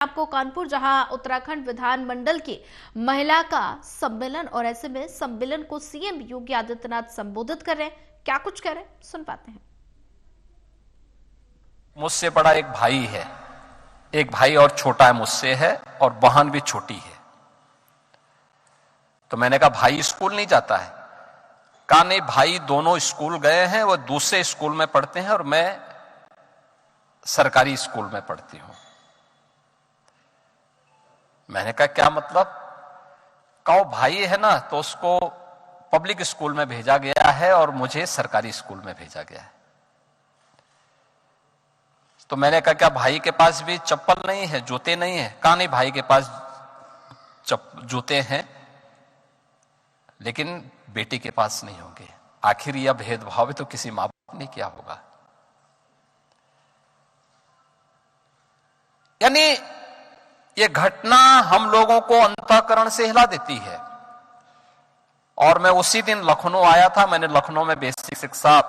आपको कानपुर, जहां उत्तराखंड विधानमंडल की महिला का सम्मेलन, और ऐसे में सम्मेलन को सीएम योगी आदित्यनाथ संबोधित कर रहे हैं। क्या कुछ कह रहे हैं, सुन पाते हैं। मुझसे बड़ा एक भाई है, एक भाई और छोटा है मुझसे है, और बहन भी छोटी है। तो मैंने कहा भाई स्कूल नहीं जाता है? कहा नहीं, भाई दोनों स्कूल गए हैं, वो दूसरे स्कूल में पढ़ते हैं और मैं सरकारी स्कूल में पढ़ती हूं। मैंने कहा क्या मतलब? कहो भाई है ना, तो उसको पब्लिक स्कूल में भेजा गया है और मुझे सरकारी स्कूल में भेजा गया है। तो मैंने कहा क्या भाई के पास भी चप्पल नहीं है, जूते नहीं है? कहा नहीं, भाई के पास जूते हैं लेकिन बेटी के पास नहीं होंगे। आखिर यह भेदभाव भी तो किसी मां बाप ने किया होगा। यानी यह घटना हम लोगों को अंतःकरण से हिला देती है। और मैं उसी दिन लखनऊ आया था। मैंने लखनऊ में बेसिक शिक्षा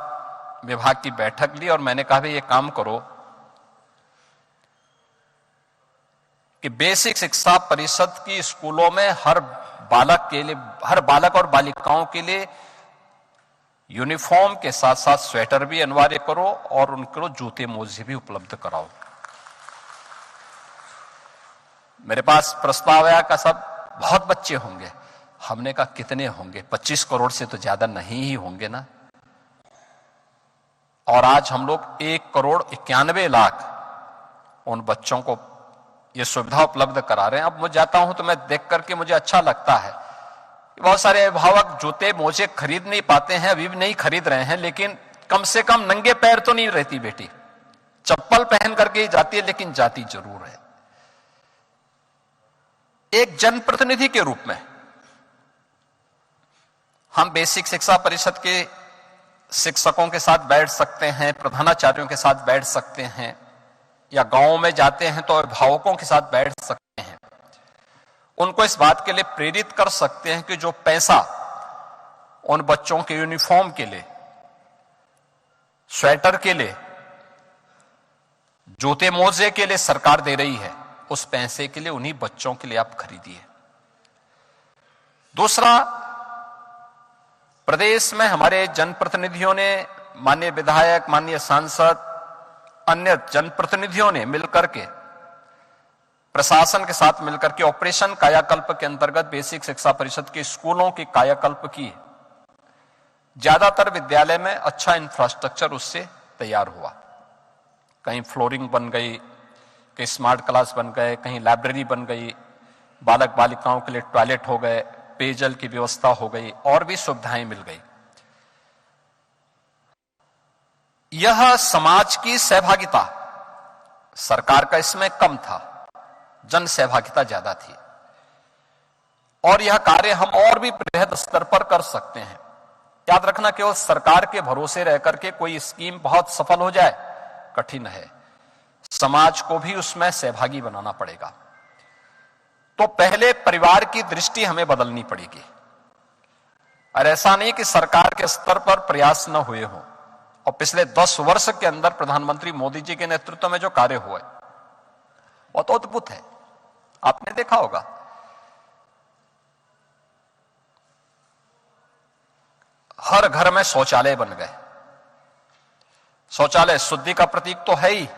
विभाग की बैठक ली और मैंने कहा भाई ये काम करो कि बेसिक शिक्षा परिषद की स्कूलों में हर बालक और बालिकाओं के लिए यूनिफॉर्म के साथ साथ स्वेटर भी अनिवार्य करो और उनको जूते मोजे भी उपलब्ध कराओ। मेरे पास प्रस्ताव आया का सब बहुत बच्चे होंगे। हमने कहा कितने होंगे? 25 करोड़ से तो ज्यादा नहीं ही होंगे ना। और आज हम लोग 1,91,00,000 उन बच्चों को ये सुविधा उपलब्ध करा रहे हैं। अब मैं जाता हूं तो मैं देख करके मुझे अच्छा लगता है। बहुत सारे अभिभावक जूते मोजे खरीद नहीं पाते हैं, अभी भी नहीं खरीद रहे हैं, लेकिन कम से कम नंगे पैर तो नहीं रहती बेटी। चप्पल पहन करके ही जाती है, लेकिन जाती जरूर है। एक जनप्रतिनिधि के रूप में हम बेसिक शिक्षा परिषद के शिक्षकों के साथ बैठ सकते हैं, प्रधानाचार्यों के साथ बैठ सकते हैं, या गांवों में जाते हैं तो अभिभावकों के साथ बैठ सकते हैं। उनको इस बात के लिए प्रेरित कर सकते हैं कि जो पैसा उन बच्चों के यूनिफॉर्म के लिए, स्वेटर के लिए, जूते मोजे के लिए सरकार दे रही है, उस पैसे के लिए उन्हीं बच्चों के लिए आप खरीदिए। दूसरा, प्रदेश में हमारे जनप्रतिनिधियों ने, माननीय विधायक, माननीय सांसद, अन्य जनप्रतिनिधियों ने मिलकर के, प्रशासन के साथ मिलकर के ऑपरेशन कायाकल्प के अंतर्गत बेसिक शिक्षा परिषद के स्कूलों की कायाकल्प की। ज्यादातर विद्यालय में अच्छा इंफ्रास्ट्रक्चर उससे तैयार हुआ। कहीं फ्लोरिंग बन गई, कहीं स्मार्ट क्लास बन गए, कहीं लाइब्रेरी बन गई, बालक बालिकाओं के लिए टॉयलेट हो गए, पेयजल की व्यवस्था हो गई, और भी सुविधाएं मिल गई। यह समाज की सहभागिता, सरकार का इसमें कम था, जन सहभागिता ज्यादा थी। और यह कार्य हम और भी बृहद स्तर पर कर सकते हैं। याद रखना, केवल सरकार के भरोसे रहकर के कोई स्कीम बहुत सफल हो जाए कठिन है। समाज को भी उसमें सहभागी बनाना पड़ेगा। तो पहले परिवार की दृष्टि हमें बदलनी पड़ेगी। और ऐसा नहीं कि सरकार के स्तर पर प्रयास न हुए हों। और पिछले 10 वर्ष के अंदर प्रधानमंत्री मोदी जी के नेतृत्व में जो कार्य हुए वो तो अद्भुत है। आपने देखा होगा, हर घर में शौचालय बन गए। शौचालय शुद्धि का प्रतीक तो है ही,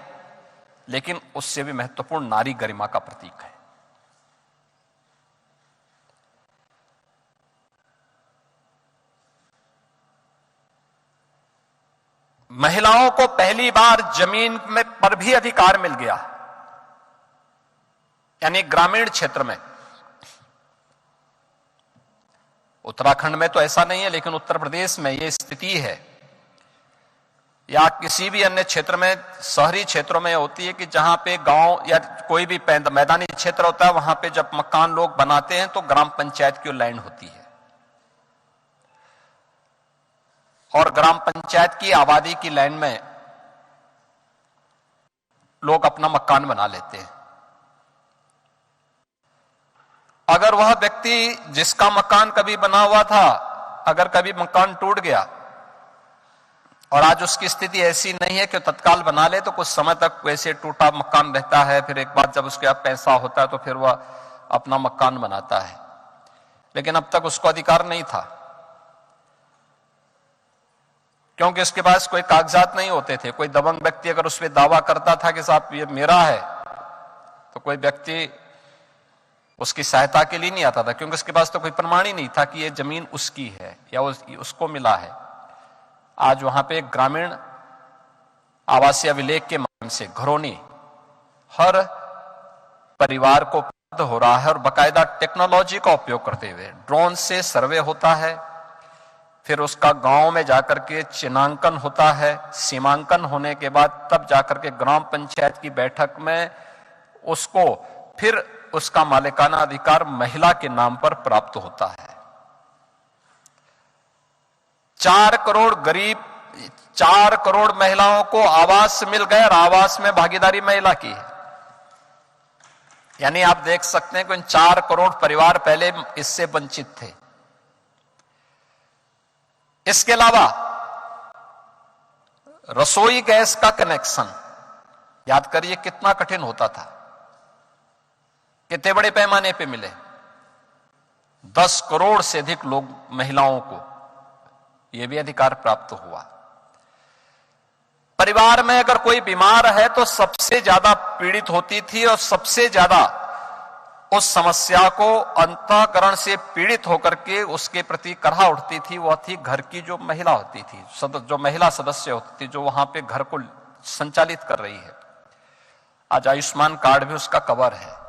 लेकिन उससे भी महत्वपूर्ण नारी गरिमा का प्रतीक है। महिलाओं को पहली बार जमीन में पर भी अधिकार मिल गया, यानी ग्रामीण क्षेत्र में। उत्तराखंड में तो ऐसा नहीं है, लेकिन उत्तर प्रदेश में यह स्थिति है, या किसी भी अन्य क्षेत्र में, शहरी क्षेत्रों में होती है कि जहां पे गांव या कोई भी मैदानी क्षेत्र होता है, वहां पे जब मकान लोग बनाते हैं तो ग्राम पंचायत की लाइन होती है और ग्राम पंचायत की आबादी की लाइन में लोग अपना मकान बना लेते हैं। अगर वह व्यक्ति जिसका मकान कभी बना हुआ था, अगर कभी मकान टूट गया और आज उसकी स्थिति ऐसी नहीं है कि तत्काल बना ले तो कुछ समय तक वैसे टूटा मकान रहता है, फिर एक बार जब उसके पास पैसा होता है तो फिर वह अपना मकान बनाता है। लेकिन अब तक उसको अधिकार नहीं था, क्योंकि उसके पास कोई कागजात नहीं होते थे। कोई दबंग व्यक्ति अगर उस पर दावा करता था कि साहब ये मेरा है, तो कोई व्यक्ति उसकी सहायता के लिए नहीं आता था, क्योंकि उसके पास तो कोई प्रमाण ही नहीं था कि ये जमीन उसकी है या उसको मिला है। आज वहां पे ग्रामीण आवासीय अभिलेख के माध्यम से घरोनी हर परिवार को प्राप्त हो रहा है, और बाकायदा टेक्नोलॉजी का उपयोग करते हुए ड्रोन से सर्वे होता है, फिर उसका गांव में जाकर के चिन्हांकन होता है, सीमांकन होने के बाद तब जाकर के ग्राम पंचायत की बैठक में उसको फिर उसका मालिकाना अधिकार महिला के नाम पर प्राप्त होता है। 4 करोड़ गरीब, 4 करोड़ महिलाओं को आवास मिल गए, और आवास में भागीदारी महिला की है। यानी आप देख सकते हैं कि 4 करोड़ परिवार पहले इससे वंचित थे। इसके अलावा रसोई गैस का कनेक्शन, याद करिए कितना कठिन होता था, कितने बड़े पैमाने पे मिले। 10 करोड़ से अधिक लोग, महिलाओं को यह भी अधिकार प्राप्त हुआ। परिवार में अगर कोई बीमार है तो सबसे ज्यादा पीड़ित होती थी, और सबसे ज्यादा उस समस्या को अंतःकरण से पीड़ित होकर के उसके प्रति करहा उठती थी, वह थी घर की जो महिला होती थी, जो महिला सदस्य होती थी, जो वहां पे घर को संचालित कर रही है। आज आयुष्मान कार्ड भी उसका कवर है।